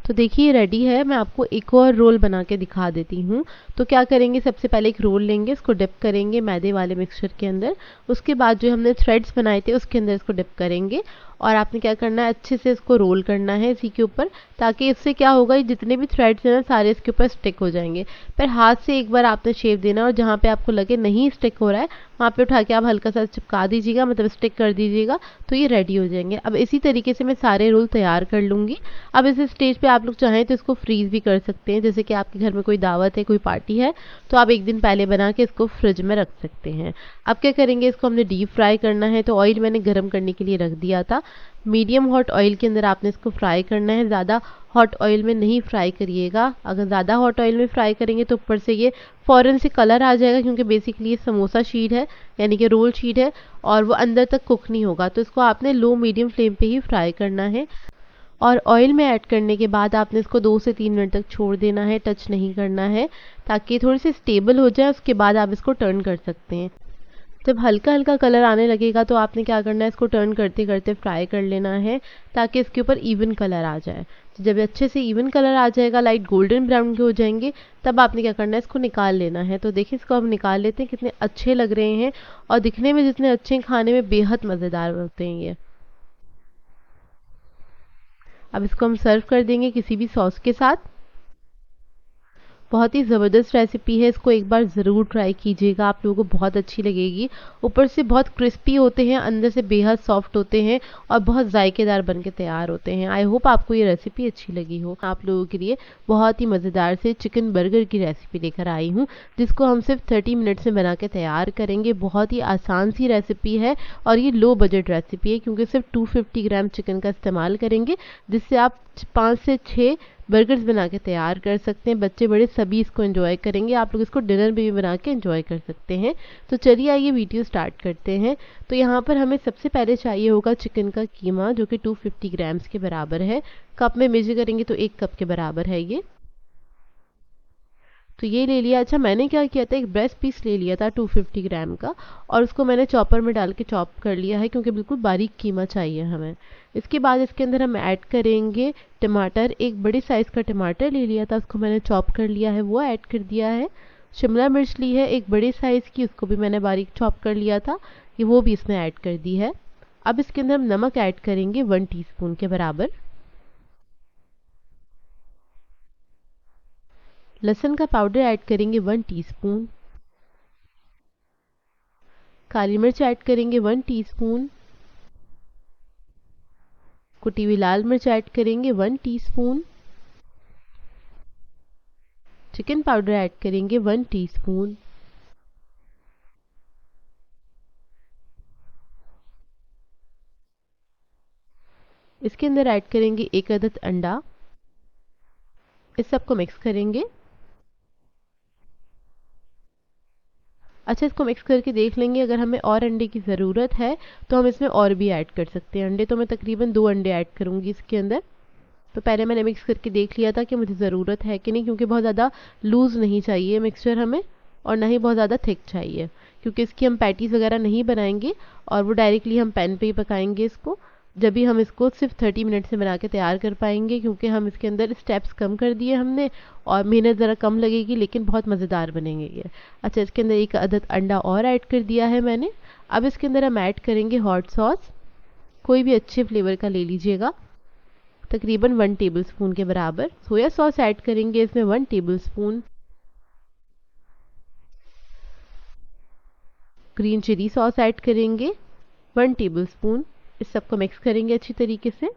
तो देखिए ये रेडी है। मैं आपको एक और रोल बना के दिखा देती हूँ। तो क्या करेंगे, सबसे पहले एक रोल लेंगे, इसको डिप करेंगे मैदे वाले मिक्सचर के अंदर। उसके बाद जो हमने थ्रेड्स बनाए थे उसके अंदर इसको डिप करेंगे और आपने क्या करना है, अच्छे से इसको रोल करना है इसी के ऊपर, ताकि इससे क्या होगा, ये जितने भी थ्रेड्स हैं ना सारे इसके ऊपर स्टिक हो जाएंगे। फिर हाथ से एक बार आपने शेप देना और जहाँ पे आपको लगे नहीं स्टिक हो रहा है वहाँ पे उठा के आप हल्का सा चिपका दीजिएगा, मतलब स्टिक कर दीजिएगा। तो ये रेडी हो जाएंगे। अब इसी तरीके से मैं सारे रोल तैयार कर लूँगी। अब इस स्टेज पे आप लोग चाहें तो इसको फ्रीज भी कर सकते हैं। जैसे कि आपके घर में कोई दावत है, कोई पार्टी है, तो आप एक दिन पहले बना के इसको फ्रिज में रख सकते हैं। अब क्या करेंगे, इसको हमने डीप फ्राई करना है। तो ऑयल मैंने गर्म करने के लिए रख दिया था। मीडियम हॉट ऑयल के अंदर आपने इसको फ्राई करना है। ज़्यादा हॉट ऑयल में नहीं फ्राई करिएगा। अगर ज़्यादा हॉट ऑयल में फ्राई करेंगे तो ऊपर से ये फ़ौरन से कलर आ जाएगा, क्योंकि बेसिकली ये समोसा शीट है, यानी कि रोल शीट है, और वो अंदर तक कुक नहीं होगा। तो इसको आपने लो मीडियम फ्लेम पे ही फ्राई करना है। और ऑयल में ऐड करने के बाद आपने इसको 2 से 3 मिनट तक छोड़ देना है, टच नहीं करना है, ताकि थोड़ी सी स्टेबल हो जाए। उसके बाद आप इसको टर्न कर सकते हैं। जब हल्का हल्का कलर आने लगेगा तो आपने क्या करना है, इसको टर्न करते करते फ्राई कर लेना है, ताकि इसके ऊपर इवन कलर आ जाए। तो जब अच्छे से इवन कलर आ जाएगा, लाइट गोल्डन ब्राउन के हो जाएंगे, तब आपने क्या करना है, इसको निकाल लेना है। तो देखिए इसको हम निकाल लेते हैं। कितने अच्छे लग रहे हैं और दिखने में जितने अच्छे हैं, खाने में बेहद मज़ेदार होते हैं ये। अब इसको हम सर्व कर देंगे किसी भी सॉस के साथ। बहुत ही ज़बरदस्त रेसिपी है, इसको एक बार ज़रूर ट्राई कीजिएगा, आप लोगों को बहुत अच्छी लगेगी। ऊपर से बहुत क्रिस्पी होते हैं, अंदर से बेहद सॉफ्ट होते हैं और बहुत जायकेदार बन के तैयार होते हैं। आई होप आपको ये रेसिपी अच्छी लगी हो। आप लोगों के लिए बहुत ही मज़ेदार से चिकन बर्गर की रेसिपी लेकर आई हूँ, जिसको हम सिर्फ 30 मिनट्स में बना के तैयार करेंगे। बहुत ही आसान सी रेसिपी है और ये लो बजट रेसिपी है, क्योंकि सिर्फ 250 ग्राम चिकन का इस्तेमाल करेंगे, जिससे आप 5 से 6 बर्गर्स बना के तैयार कर सकते हैं। बच्चे बड़े सभी इसको एंजॉय करेंगे। आप लोग इसको डिनर में भी बना के एंजॉय कर सकते हैं। तो चलिए आइए वीडियो स्टार्ट करते हैं। तो यहाँ पर हमें सबसे पहले चाहिए होगा चिकन का कीमा, जो कि 250 ग्राम्स के बराबर है। कप में मेजर करेंगे तो 1 कप के बराबर है ये। तो ये ले लिया। अच्छा, मैंने क्या किया था, एक ब्रेस्ट पीस ले लिया था 250 ग्राम का, और उसको मैंने चॉपर में डाल के चॉप कर लिया है, क्योंकि बिल्कुल बारीक कीमा चाहिए हमें। इसके बाद इसके अंदर हम ऐड करेंगे टमाटर। एक बड़ी साइज़ का टमाटर ले लिया था, उसको मैंने चॉप कर लिया है, वो ऐड कर दिया है। शिमला मिर्च ली है एक बड़ी साइज़ की, उसको भी मैंने बारीक चॉप कर लिया था, ये वो भी इसमें ऐड कर दी है। अब इसके अंदर हम नमक ऐड करेंगे 1 टीस्पून के बराबर। लहसुन का पाउडर ऐड करेंगे 1 टीस्पून। काली मिर्च ऐड करेंगे 1 टीस्पून। कुटी हुई लाल मिर्च ऐड करेंगे 1 टीस्पून, चिकन पाउडर ऐड करेंगे 1 टीस्पून, इसके अंदर ऐड करेंगे 1 अदद अंडा। इस सबको मिक्स करेंगे। अच्छा, इसको मिक्स करके देख लेंगे, अगर हमें और अंडे की ज़रूरत है तो हम इसमें और भी ऐड कर सकते हैं अंडे। तो मैं तकरीबन 2 अंडे ऐड करूँगी इसके अंदर। तो पहले मैंने मिक्स करके देख लिया था कि मुझे ज़रूरत है कि नहीं, क्योंकि बहुत ज़्यादा लूज़ नहीं चाहिए मिक्सचर हमें और ना ही बहुत ज़्यादा थिक चाहिए, क्योंकि इसकी हम पैटीज़ वगैरह नहीं बनाएंगे और वो डायरेक्टली हम पैन पे ही पकाएंगे इसको। जब भी हम इसको सिर्फ 30 मिनट से बना के तैयार कर पाएंगे, क्योंकि हम इसके अंदर स्टेप्स कम कर दिए हमने और मेहनत ज़रा कम लगेगी, लेकिन बहुत मज़ेदार बनेंगे ये। अच्छा, इसके अंदर 1 अदद अंडा और ऐड कर दिया है मैंने। अब इसके अंदर हम ऐड करेंगे हॉट सॉस, कोई भी अच्छे फ्लेवर का ले लीजिएगा, तकरीबन 1 टेबलस्पून के बराबर। सोया सॉस ऐड करेंगे इसमें 1 tablespoon, green chilli sauce add करेंगे 1 टेबलस्पून। इस सबको मिक्स करेंगे अच्छी तरीके से।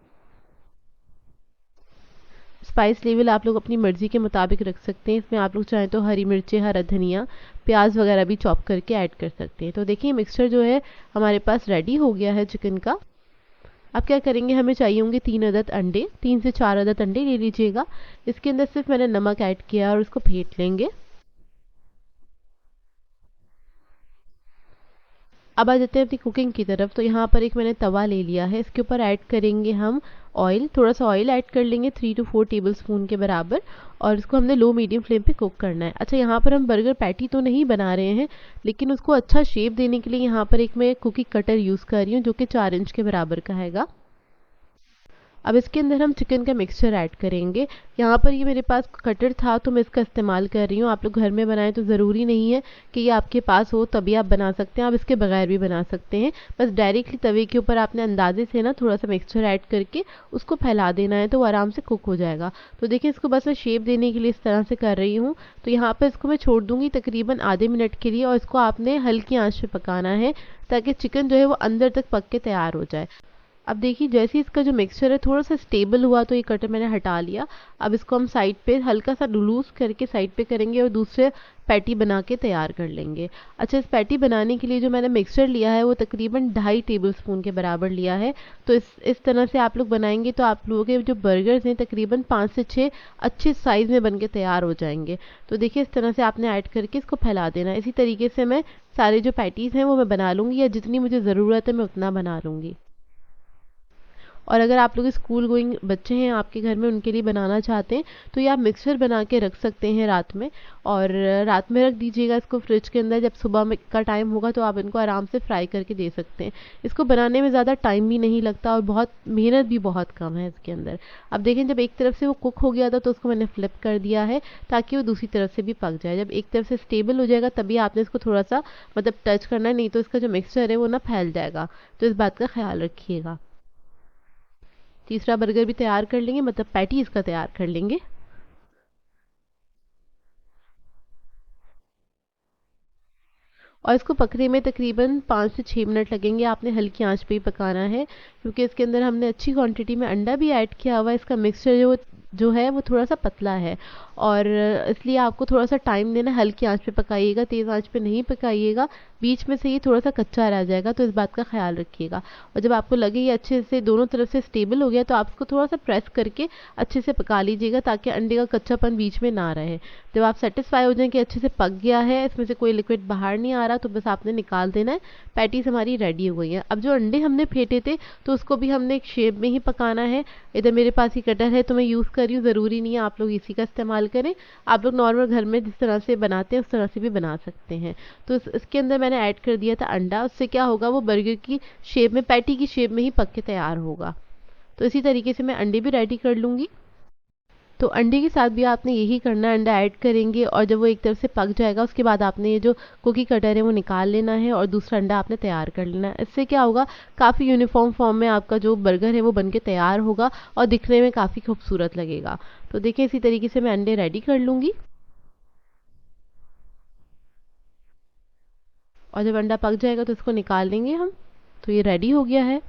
स्पाइस लेवल आप लोग अपनी मर्ज़ी के मुताबिक रख सकते हैं। इसमें आप लोग चाहें तो हरी मिर्चें, हरा धनिया, प्याज वगैरह भी चॉप करके ऐड कर सकते हैं। तो देखिए मिक्सचर जो है हमारे पास रेडी हो गया है चिकन का। अब क्या करेंगे, हमें चाहिए होंगे 3 अदद अंडे, 3 से 4 अदद अंडे ले लीजिएगा। इसके अंदर सिर्फ मैंने नमक ऐड किया और उसको फेंट लेंगे। अब आ जाते हैं अपनी कुकिंग की तरफ। तो यहाँ पर एक मैंने तवा ले लिया है, इसके ऊपर ऐड करेंगे हम ऑयल। थोड़ा सा ऑयल ऐड कर लेंगे 3 to 4 टेबलस्पून के बराबर, और इसको हमने लो मीडियम फ्लेम पे कुक करना है। अच्छा, यहाँ पर हम बर्गर पैटी तो नहीं बना रहे हैं, लेकिन उसको अच्छा शेप देने के लिए यहाँ पर एक मैं कुकी कटर यूज़ कर रही हूँ, जो कि 4 इंच के बराबर का हैगा। अब इसके अंदर हम चिकन का मिक्सचर ऐड करेंगे। यहाँ पर ये मेरे पास कटर था तो मैं इसका इस्तेमाल कर रही हूँ। आप लोग घर में बनाएं तो ज़रूरी नहीं है कि ये आपके पास हो तभी आप बना सकते हैं, आप इसके बगैर भी बना सकते हैं। बस डायरेक्टली तवे के ऊपर आपने अंदाजे से ना थोड़ा सा मिक्सचर ऐड करके उसको फैला देना है, तो वो आराम से कुक हो जाएगा। तो देखिए इसको बस मैं शेप देने के लिए इस तरह से कर रही हूँ। तो यहाँ पर इसको मैं छोड़ दूँगी तकरीबन आधे मिनट के लिए, और इसको आपने हल्की आँच पे पकाना है ताकि चिकन जो है वो अंदर तक पक के तैयार हो जाए। अब देखिए जैसे ही इसका जो मिक्सचर है थोड़ा सा स्टेबल हुआ तो ये कटर मैंने हटा लिया। अब इसको हम साइड पे हल्का सा लूज़ करके साइड पे करेंगे और दूसरे पैटी बना के तैयार कर लेंगे। अच्छा, इस पैटी बनाने के लिए जो मैंने मिक्सचर लिया है वो तकरीबन 2.5 टेबलस्पून के बराबर लिया है। तो इस तरह से आप लोग बनाएंगे तो आप लोगों के जो बर्गर्स हैं तकरीबन 5 से 6 अच्छे साइज़ में बन के तैयार हो जाएंगे। तो देखिए इस तरह से आपने ऐड करके इसको फैला देना। इसी तरीके से मैं सारे जो पैटीज़ हैं वो मैं बना लूँगी, या जितनी मुझे ज़रूरत है मैं उतना बना लूँगी। और अगर आप लोग स्कूल गोइंग बच्चे हैं आपके घर में, उनके लिए बनाना चाहते हैं तो ये आप मिक्सचर बना के रख सकते हैं रात में, और रात में रख दीजिएगा इसको फ्रिज के अंदर। जब सुबह में का टाइम होगा तो आप इनको आराम से फ्राई करके दे सकते हैं। इसको बनाने में ज़्यादा टाइम भी नहीं लगता और बहुत मेहनत भी बहुत कम है इसके अंदर। अब देखें जब एक तरफ से वो कुक हो गया था तो उसको मैंने फ्लिप कर दिया है ताकि वो दूसरी तरफ से भी पक जाए। जब एक तरफ से स्टेबल हो जाएगा तभी आपने इसको थोड़ा सा मतलब टच करना है, नहीं तो इसका जो मिक्सचर है वो ना फैल जाएगा। तो इस बात का ख्याल रखिएगा। तीसरा बर्गर भी तैयार कर लेंगे, मतलब पैटी इसका तैयार कर लेंगे। और इसको पकने में तकरीबन 5 से 6 मिनट लगेंगे। आपने हल्की आंच पे ही पकाना है, क्योंकि इसके अंदर हमने अच्छी क्वांटिटी में अंडा भी ऐड किया हुआ है। इसका मिक्सचर जो है वो थोड़ा सा पतला है, और इसलिए आपको थोड़ा सा टाइम देना। हल्की आंच पे पकाइएगा, तेज़ आंच पे नहीं पकाइएगा, बीच में से ये थोड़ा सा कच्चा रह जाएगा। तो इस बात का ख्याल रखिएगा। और जब आपको लगे ये अच्छे से दोनों तरफ से स्टेबल हो गया तो आप इसको थोड़ा सा प्रेस करके अच्छे से पका लीजिएगा ताकि अंडे का कच्चापन बीच में ना रहे। जब आप सेटिस्फाई हो जाएं कि अच्छे से पक गया है, इसमें से कोई लिक्विड बाहर नहीं आ रहा, तो बस आपने निकाल देना है। पैटीज हमारी रेडी हो गई है। अब जो अंडे हमने फेंटे थे तो उसको भी हमने एक शेप में ही पकाना है। इधर मेरे पास ही कटर है तो मैं यूज़ कर रही हूँ, ज़रूरी नहीं है आप लोग इसी का इस्तेमाल करें। आप लोग नॉर्मल घर में जिस तरह से बनाते हैं उस तरह से भी बना सकते हैं। तो इसके अंदर मैंने ऐड कर दिया था अंडा। उससे क्या होगा, वो बर्गर की शेप में, पैटी की शेप में ही पक के तैयार होगा। तो इसी तरीके से मैं अंडे भी रेडी कर लूँगी। तो अंडे के साथ भी आपने यही करना है, अंडा ऐड करेंगे और जब वो एक तरफ से पक जाएगा उसके बाद आपने ये जो कुकी कटर है वो निकाल लेना है और दूसरा अंडा आपने तैयार कर लेना है। इससे क्या होगा, काफ़ी यूनिफॉर्म फॉर्म में आपका जो बर्गर है वो बन के तैयार होगा और दिखने में काफ़ी खूबसूरत लगेगा। तो देखिए इसी तरीके से मैं अंडे रेडी कर लूँगी, और जब अंडा पक जाएगा तो इसको निकाल लेंगे हम। तो ये रेडी हो गया है।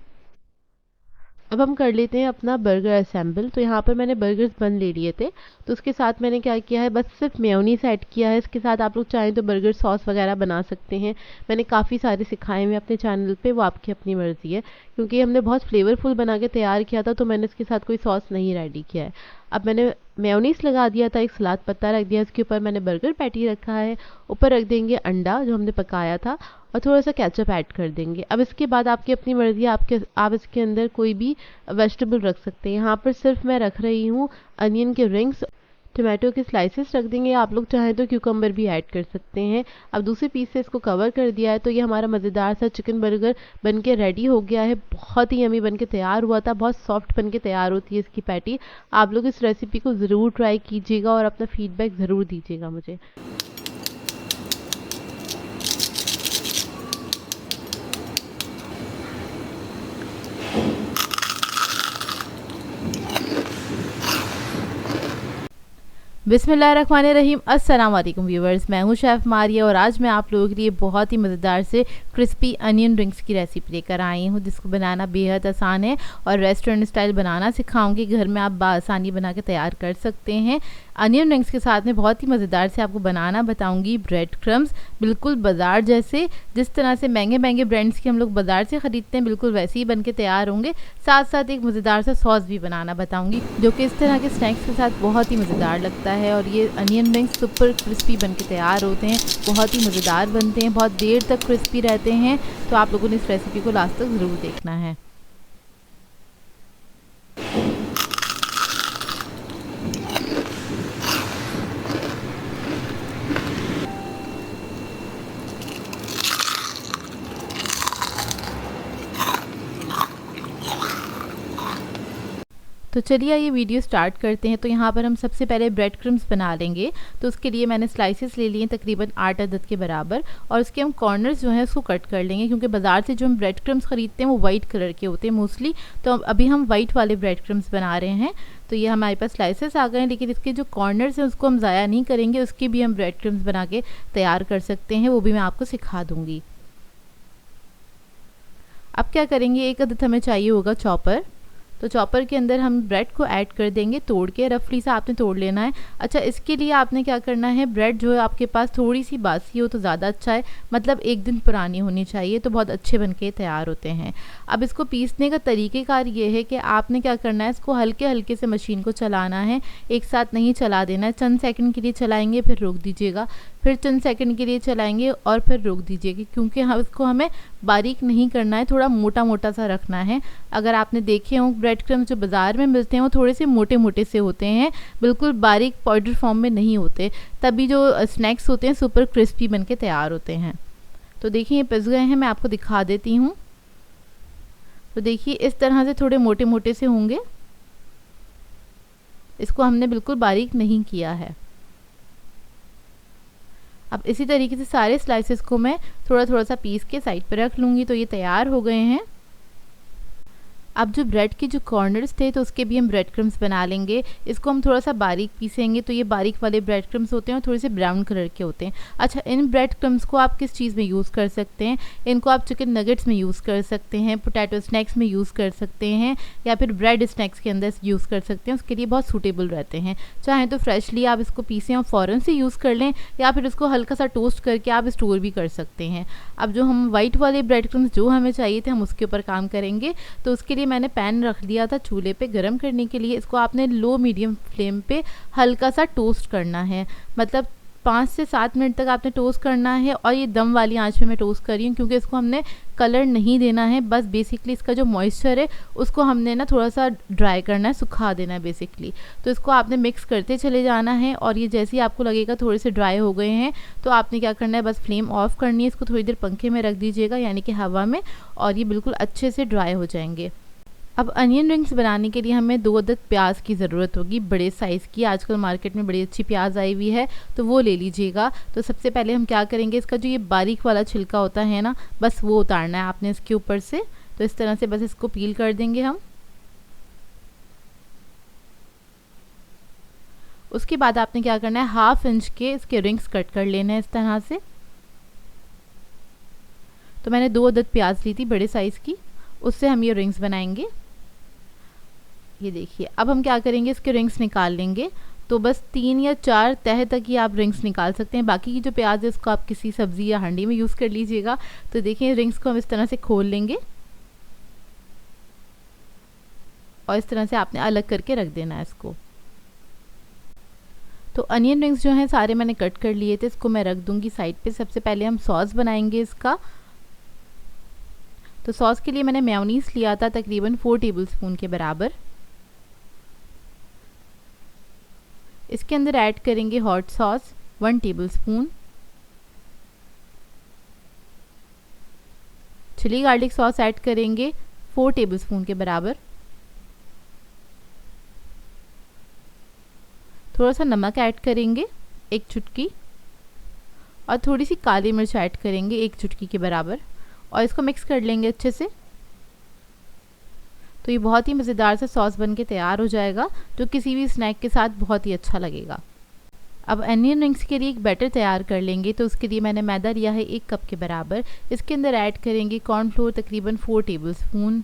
अब हम कर लेते हैं अपना बर्गर असेंबल। तो यहाँ पर मैंने बर्गर्स बन ले लिए थे, तो उसके साथ मैंने क्या किया है, बस सिर्फ मेयोनीज ऐड किया है। इसके साथ आप लोग चाहें तो बर्गर सॉस वगैरह बना सकते हैं। मैंने काफ़ी सारे सिखाए हुए अपने चैनल पे, वो आपकी अपनी मर्ज़ी है। क्योंकि हमने बहुत फ्लेवरफुल बना के तैयार किया था, तो मैंने इसके साथ कोई सॉस नहीं रेडी किया है। अब मैंने मेयोनीज लगा दिया था, एक सलाद पत्ता रख दिया, इसके ऊपर मैंने बर्गर पैटी रखा है, ऊपर रख देंगे अंडा जो हमने पकाया था, और थोड़ा सा केचप ऐड कर देंगे। अब इसके बाद आपकी अपनी मर्ज़ी है, आप इसके अंदर कोई भी वेजिटेबल रख सकते हैं। यहाँ पर सिर्फ मैं रख रही हूँ अनियन के रिंग्स, टोमेटो के स्लाइसेस रख देंगे। आप लोग चाहें तो क्यूकम्बर भी ऐड कर सकते हैं। अब दूसरे पीस से इसको कवर कर दिया है, तो ये हमारा मज़ेदार सा चिकन बर्गर बन के रेडी हो गया है। बहुत ही यमी बन के तैयार हुआ था, बहुत सॉफ्ट बन के तैयार होती है इसकी पैटी। आप लोग इस रेसिपी को ज़रूर ट्राई कीजिएगा और अपना फीडबैक ज़रूर दीजिएगा मुझे। बिस्मिल्लाहिर्रहमानिर्रहीम। अस्सलाम वालेकुम व्यूवर्स, मैं हूं शेफ़ मारिया और आज मैं आप लोगों के लिए बहुत ही मज़ेदार से क्रिस्पी अनियन रिंग्स की रेसिपी लेकर आई हूं, जिसको बनाना बेहद आसान है और रेस्टोरेंट स्टाइल बनाना सिखाऊंगी। घर में आप बासानी बना के तैयार कर सकते हैं। अनियन रिंग्स के साथ में बहुत ही मज़ेदार से आपको बनाना बताऊंगी ब्रेड क्रम्स, बिल्कुल बाज़ार जैसे, जिस तरह से महंगे महंगे ब्रांड्स के हम लोग बाज़ार से ख़रीदते हैं, बिल्कुल वैसे ही बन के तैयार होंगे। साथ साथ एक मज़ेदार सा सॉस भी बनाना बताऊंगी, जो कि इस तरह के स्नैक्स के साथ बहुत ही मज़ेदार लगता है। और ये अनियन रिंग्स सुपर क्रिस्पी बन के तैयार होते हैं, बहुत ही मज़ेदार बनते हैं, बहुत देर तक क्रिस्पी रहते हैं। तो आप लोगों ने इस रेसिपी को लास्ट तक ज़रूर देखना है। तो चलिए ये वीडियो स्टार्ट करते हैं। तो यहाँ पर हम सबसे पहले ब्रेड क्रम्स बना लेंगे। तो उसके लिए मैंने स्लाइसेस ले लिए तकरीबन 8 अदद के बराबर, और उसके हम कॉर्नर्स जो हैं उसको कट कर लेंगे, क्योंकि बाज़ार से जो हम ब्रेड क्रम्स ख़रीदते हैं वो वाइट कलर के होते हैं मोस्टली। तो अभी हम वाइट वाले ब्रेड क्रम्स बना रहे हैं। तो ये हमारे पास स्लाइसेस आ गए हैं, लेकिन इसके जो कॉर्नर्स हैं उसको हम ज़ाया नहीं करेंगे, उसके भी हम ब्रेड क्रम्स बना के तैयार कर सकते हैं, वो भी मैं आपको सिखा दूँगी। अब क्या करेंगे, एक अदद हमें चाहिए होगा चॉपर। तो चॉपर के अंदर हम ब्रेड को ऐड कर देंगे, तोड़ के रफली सा आपने तोड़ लेना है। अच्छा, इसके लिए आपने क्या करना है, ब्रेड जो है आपके पास थोड़ी सी बासी हो तो ज़्यादा अच्छा है, मतलब 1 दिन पुरानी होनी चाहिए, तो बहुत अच्छे बन के तैयार होते हैं। अब इसको पीसने का तरीक़ेकार ये है कि आपने क्या करना है, इसको हल्के हल्के से मशीन को चलाना है, एक साथ नहीं चला देना है। चंद सेकंड के लिए चलाएंगे, फिर रोक दीजिएगा, फिर चंद सेकंड के लिए चलाएंगे और फिर रोक दीजिएगा, क्योंकि हम इसको हमें बारीक नहीं करना है, थोड़ा मोटा मोटा सा रखना है। अगर आपने देखे हों ब्रेड क्रम्स जो बाज़ार में मिलते हैं वो थोड़े से मोटे मोटे से होते हैं, बिल्कुल बारीक पाउडर फॉर्म में नहीं होते, तभी जो स्नैक्स होते हैं सुपर क्रिस्पी बन के तैयार होते हैं। तो देखिए ये पिस गए हैं, मैं आपको दिखा देती हूँ। तो देखिए इस तरह से थोड़े मोटे मोटे से होंगे, इसको हमने बिल्कुल बारीक नहीं किया है। अब इसी तरीके से सारे स्लाइसेस को मैं थोड़ा थोड़ा सा पीस के साइड पर रख लूँगी। तो ये तैयार हो गए हैं। अब जो ब्रेड के जो कॉर्नर्स थे तो उसके भी हम ब्रेड क्रम्स बना लेंगे। इसको हम थोड़ा सा बारीक पीसेंगे, तो ये बारीक वाले ब्रेड क्रम्स होते हैं और थोड़े से ब्राउन कलर के होते हैं। अच्छा, इन ब्रेड क्रम्स को आप किस चीज़ में यूज़ कर सकते हैं, इनको आप चिकन नगेट्स में यूज़ कर सकते हैं, पोटैटो स्नैक्स में यूज़ कर सकते हैं, या फिर ब्रेड स्नैक्स के अंदर यूज़ कर सकते हैं, उसके लिए बहुत सूटेबल रहते हैं। चाहें तो फ्रेशली आप इसको पीसें और फ़ौरन से यूज़ कर लें, या फिर उसको हल्का सा टोस्ट करके आप स्टोर भी कर सकते हैं। अब जो हम वाइट वाले ब्रेड क्रम्स जो हमें चाहिए थे हम उसके ऊपर काम करेंगे। तो उसके लिए मैंने पैन रख दिया था चूल्हे पे गर्म करने के लिए। इसको आपने लो मीडियम फ्लेम पे हल्का सा टोस्ट करना है, मतलब 5 से 7 मिनट तक आपने टोस्ट करना है। और ये दम वाली आंच पे मैं टोस्ट कर रही हूँ, क्योंकि इसको हमने कलर नहीं देना है, बस बेसिकली इसका जो मॉइस्चर है उसको हमने ना थोड़ा सा ड्राई करना है, सुखा देना है बेसिकली। तो इसको आपने मिक्स करते चले जाना है, और ये जैसे ही आपको लगेगा थोड़े से ड्राई हो गए हैं तो आपने क्या करना है, बस फ्लेम ऑफ करनी है, इसको थोड़ी देर पंखे में रख दीजिएगा, यानी कि हवा में, और ये बिल्कुल अच्छे से ड्राई हो जाएंगे। अब अनियन रिंग्स बनाने के लिए हमें 2 अदद प्याज की ज़रूरत होगी, बड़े साइज़ की। आजकल मार्केट में बड़ी अच्छी प्याज आई हुई है, तो वो ले लीजिएगा। तो सबसे पहले हम क्या करेंगे, इसका जो ये बारीक वाला छिलका होता है ना, बस वो उतारना है आपने इसके ऊपर से। तो इस तरह से बस इसको पील कर देंगे हम। उसके बाद आपने क्या करना है, 1/2 इंच के इसके रिंग्स कट कर लेने हैं इस तरह से। तो मैंने 2 अदद प्याज ली थी बड़े साइज़ की, उससे हम ये रिंग्स बनाएंगे। ये देखिए, अब हम क्या करेंगे, इसके रिंग्स निकाल लेंगे। तो बस 3 या 4 तह तक ही आप रिंग्स निकाल सकते हैं, बाकी की जो प्याज है उसको आप किसी सब्ज़ी या हांडी में यूज़ कर लीजिएगा। तो देखिए रिंग्स को हम इस तरह से खोल लेंगे और इस तरह से आपने अलग करके रख देना है इसको। तो अनियन रिंग्स जो हैं सारे मैंने कट कर लिए थे, इसको मैं रख दूंगी साइड पे। सबसे पहले हम सॉस बनाएंगे इसका। तो सॉस के लिए मैंने मेयोनीज लिया था तकरीबन 4 टेबलस्पून के बराबर। इसके अंदर ऐड करेंगे hot sauce 1 tablespoon, chilli garlic sauce add करेंगे 4 टेबलस्पून के बराबर, थोड़ा सा नमक ऐड करेंगे 1 चुटकी, और थोड़ी सी काली मिर्च ऐड करेंगे 1 चुटकी के बराबर, और इसको मिक्स कर लेंगे अच्छे से। तो ये बहुत ही मज़ेदार सा सॉस बन के तैयार हो जाएगा, जो किसी भी स्नैक के साथ बहुत ही अच्छा लगेगा। अब अनियन रिंग्स के लिए एक बैटर तैयार कर लेंगे। तो उसके लिए मैंने मैदा लिया है 1 कप के बराबर। इसके अंदर ऐड करेंगे कॉर्नफ्लोर तकरीबन 4 tablespoon,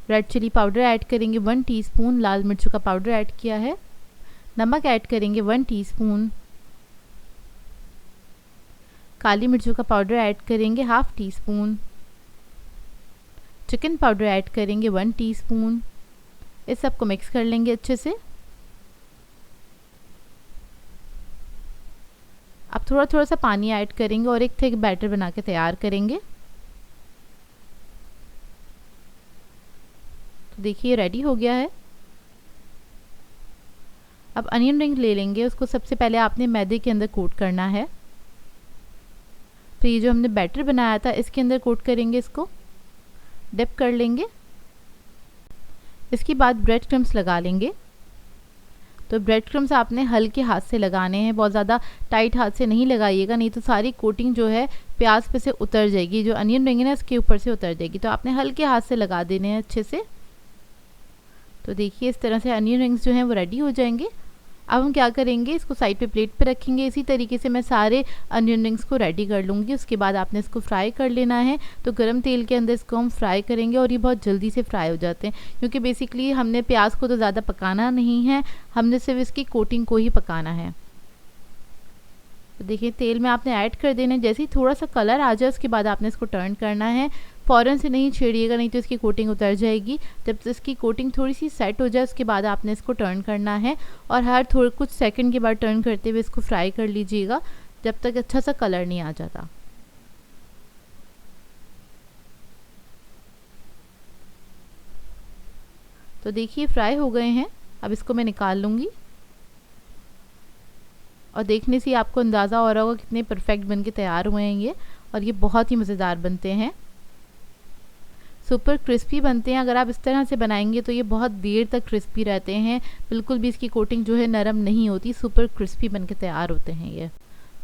red chilli powder add करेंगे 1 टीस्पून, लाल मिर्चों का पाउडर ऐड किया है, नमक ऐड करेंगे 1 टीस्पून, काली मिर्चों का पाउडर ऐड करेंगे half tea spoon, chicken powder add करेंगे 1 टीस्पून। इस सबको मिक्स कर लेंगे अच्छे से। अब थोड़ा थोड़ा सा पानी ऐड करेंगे और एक थिक बैटर बना के तैयार करेंगे। तो देखिए रेडी हो गया है। अब अनियन रिंग ले लेंगे, उसको सबसे पहले आपने मैदे के अंदर कोट करना है। तो ये जो हमने बैटर बनाया था इसके अंदर कोट करेंगे, इसको डिप कर लेंगे। इसके बाद ब्रेड क्रम्स लगा लेंगे। तो ब्रेड क्रम्स आपने हल्के हाथ से लगाने हैं, बहुत ज़्यादा टाइट हाथ से नहीं लगाइएगा, नहीं तो सारी कोटिंग जो है प्याज पे से उतर जाएगी, जो अनियन रिंग है ना इसके ऊपर से उतर जाएगी। तो आपने हल्के हाथ से लगा देने हैं अच्छे से। तो देखिए इस तरह से अनियन रिंग्स जो हैं वो रेडी हो जाएंगे। अब हम क्या करेंगे, इसको साइड पे प्लेट पे रखेंगे। इसी तरीके से मैं सारे अनियन रिंग्स को रेडी कर लूँगी। उसके बाद आपने इसको फ्राई कर लेना है। तो गरम तेल के अंदर इसको हम फ्राई करेंगे और ये बहुत जल्दी से फ्राई हो जाते हैं, क्योंकि बेसिकली हमने प्याज को तो ज़्यादा पकाना नहीं है, हमने सिर्फ इसकी कोटिंग को ही पकाना है। तो देखिए तेल में आपने ऐड कर देना है। जैसे ही थोड़ा सा कलर आ जाए उसके बाद आपने इसको टर्न करना है। फ़ौरन से नहीं छेड़िएगा, नहीं तो इसकी कोटिंग उतर जाएगी। जब इसकी कोटिंग थोड़ी सी सेट हो जाए उसके बाद आपने इसको टर्न करना है, और हर थोड़े कुछ सेकंड के बाद टर्न करते हुए इसको फ्राई कर लीजिएगा जब तक अच्छा सा कलर नहीं आ जाता। तो देखिए फ्राई हो गए हैं। अब इसको मैं निकाल लूँगी, और देखने से आपको अंदाज़ा हो रहा होगा कितने परफेक्ट बन के तैयार हुए हैं ये, और ये बहुत ही मज़ेदार बनते हैं, सुपर क्रिस्पी बनते हैं। अगर आप इस तरह से बनाएंगे तो ये बहुत देर तक क्रिस्पी रहते हैं, बिल्कुल भी इसकी कोटिंग जो है नरम नहीं होती, सुपर क्रिस्पी बन के तैयार होते हैं ये।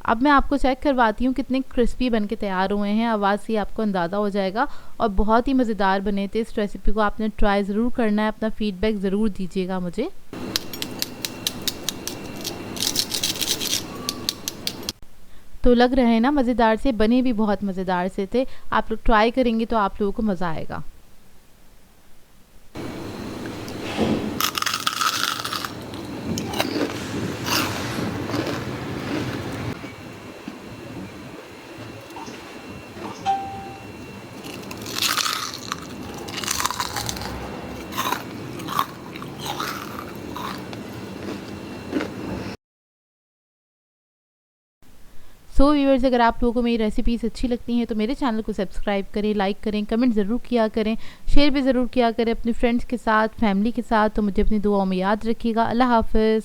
अब मैं आपको चेक करवाती हूँ कितने क्रिस्पी बन के तैयार हुए हैं, आवाज़ से आपको अंदाज़ा हो जाएगा, और बहुत ही मज़ेदार बने थे। इस रेसिपी को आपने ट्राई ज़रूर करना है, अपना फीडबैक ज़रूर दीजिएगा मुझे। तो लग रहे हैं ना मज़ेदार से, बने भी बहुत मज़ेदार से थे। आप लोग ट्राई करेंगे तो आप लोगों को मज़ा आएगा। सो व्यूअर्स, अगर आप लोगों को मेरी रेसिपीज़ अच्छी लगती हैं तो मेरे चैनल को सब्सक्राइब करें, लाइक करें, कमेंट ज़रूर किया करें, शेयर भी ज़रूर किया करें अपने फ्रेंड्स के साथ, फैमिली के साथ। तो मुझे अपनी दुआओं में याद रखिएगा। अल्लाह हाफ़िज़।